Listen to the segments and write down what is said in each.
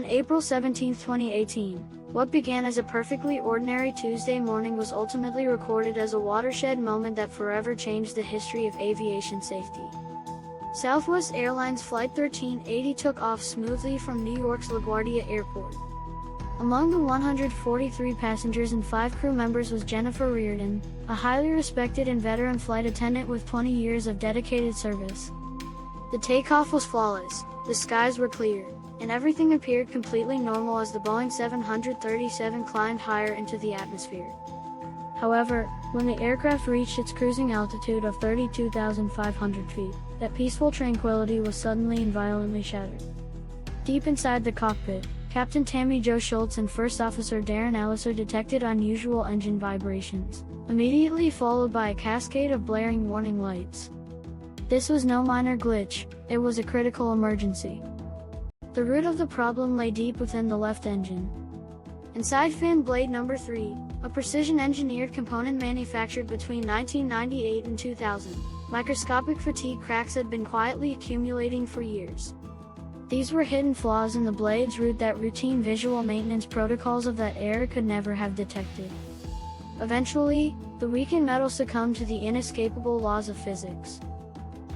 April 17, 2018, what began as a perfectly ordinary Tuesday morning was ultimately recorded as a watershed moment that forever changed the history of aviation safety. Southwest Airlines Flight 1380 took off smoothly from New York's LaGuardia Airport. Among the 143 passengers and 5 crew members was Jennifer Riordan, a highly respected and veteran flight attendant with 20 years of dedicated service. The takeoff was flawless, the skies were clear, and everything appeared completely normal as the Boeing 737 climbed higher into the atmosphere. However, when the aircraft reached its cruising altitude of 32,500 feet, that peaceful tranquility was suddenly and violently shattered. Deep inside the cockpit, Captain Tammie Jo Shults and First Officer Darren Alliser detected unusual engine vibrations, immediately followed by a cascade of blaring warning lights. This was no minor glitch, it was a critical emergency. The root of the problem lay deep within the left engine. Inside fan blade number 3, a precision-engineered component manufactured between 1998 and 2000, microscopic fatigue cracks had been quietly accumulating for years. These were hidden flaws in the blade's root that routine visual maintenance protocols of that era could never have detected. Eventually, the weakened metal succumbed to the inescapable laws of physics.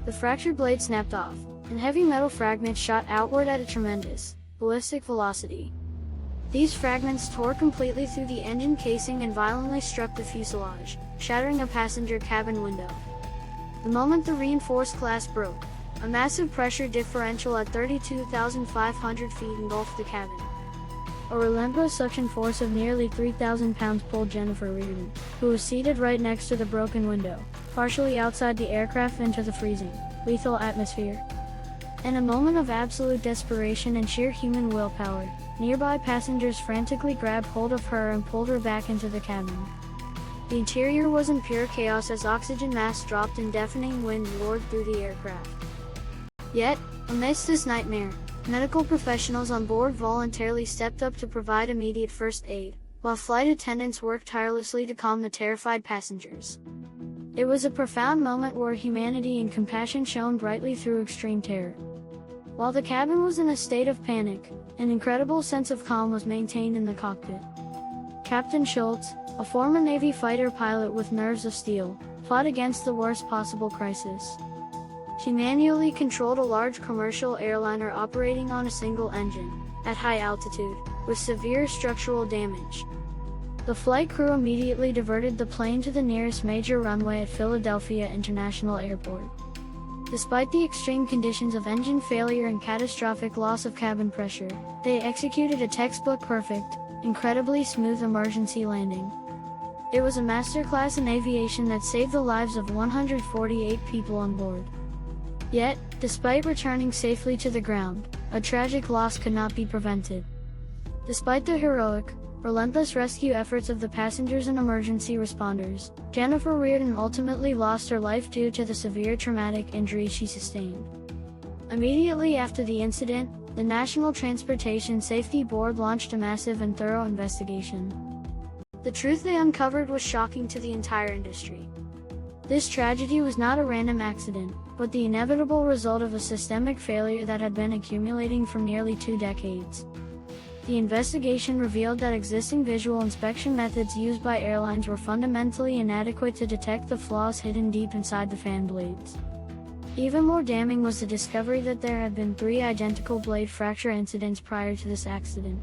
The fractured blade snapped off, and heavy metal fragments shot outward at a tremendous, ballistic velocity. These fragments tore completely through the engine casing and violently struck the fuselage, shattering a passenger cabin window. The moment the reinforced glass broke, a massive pressure differential at 32,500 feet engulfed the cabin. A relentless suction force of nearly 3,000 pounds pulled Jennifer Riordan, who was seated right next to the broken window, partially outside the aircraft into the freezing, lethal atmosphere. In a moment of absolute desperation and sheer human willpower, nearby passengers frantically grabbed hold of her and pulled her back into the cabin. The interior was in pure chaos as oxygen masks dropped and deafening wind roared through the aircraft. Yet, amidst this nightmare, medical professionals on board voluntarily stepped up to provide immediate first aid, while flight attendants worked tirelessly to calm the terrified passengers. It was a profound moment where humanity and compassion shone brightly through extreme terror. While the cabin was in a state of panic, an incredible sense of calm was maintained in the cockpit. Captain Shults, a former Navy fighter pilot with nerves of steel, fought against the worst possible crisis. She manually controlled a large commercial airliner operating on a single engine, at high altitude, with severe structural damage. The flight crew immediately diverted the plane to the nearest major runway at Philadelphia International Airport. Despite the extreme conditions of engine failure and catastrophic loss of cabin pressure, they executed a textbook-perfect, incredibly smooth emergency landing. It was a masterclass in aviation that saved the lives of 148 people on board. Yet, despite returning safely to the ground, a tragic loss could not be prevented. Despite the heroic, relentless rescue efforts of the passengers and emergency responders, Jennifer Riordan ultimately lost her life due to the severe traumatic injury she sustained. Immediately after the incident, the National Transportation Safety Board launched a massive and thorough investigation. The truth they uncovered was shocking to the entire industry. This tragedy was not a random accident, but the inevitable result of a systemic failure that had been accumulating for nearly 2 decades. The investigation revealed that existing visual inspection methods used by airlines were fundamentally inadequate to detect the flaws hidden deep inside the fan blades. Even more damning was the discovery that there had been 3 identical blade fracture incidents prior to this accident.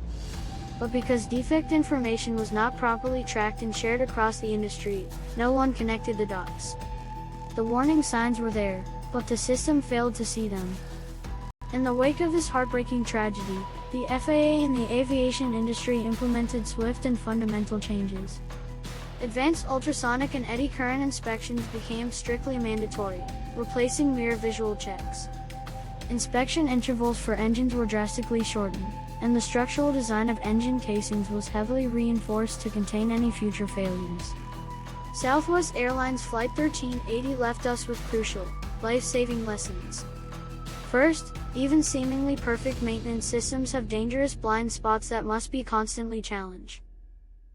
But because defect information was not properly tracked and shared across the industry, no one connected the dots. The warning signs were there, but the system failed to see them. In the wake of this heartbreaking tragedy, the FAA and the aviation industry implemented swift and fundamental changes. Advanced ultrasonic and eddy current inspections became strictly mandatory, replacing mere visual checks. Inspection intervals for engines were drastically shortened, and the structural design of engine casings was heavily reinforced to contain any future failures. Southwest Airlines Flight 1380 left us with crucial, life-saving lessons. First, even seemingly perfect maintenance systems have dangerous blind spots that must be constantly challenged.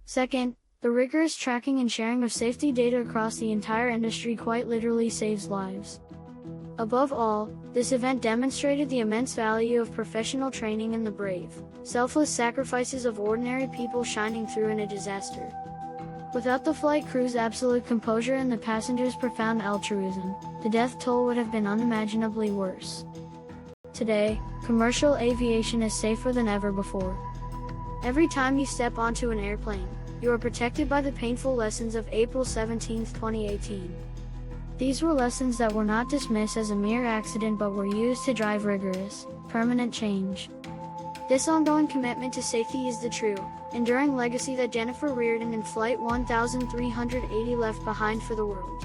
Second, the rigorous tracking and sharing of safety data across the entire industry quite literally saves lives. Above all, this event demonstrated the immense value of professional training and the brave, selfless sacrifices of ordinary people shining through in a disaster. Without the flight crew's absolute composure and the passengers' profound altruism, the death toll would have been unimaginably worse. Today, commercial aviation is safer than ever before. Every time you step onto an airplane, you are protected by the painful lessons of April 17, 2018. These were lessons that were not dismissed as a mere accident but were used to drive rigorous, permanent change. This ongoing commitment to safety is the true, enduring legacy that Jennifer Riordan and Flight 1380 left behind for the world.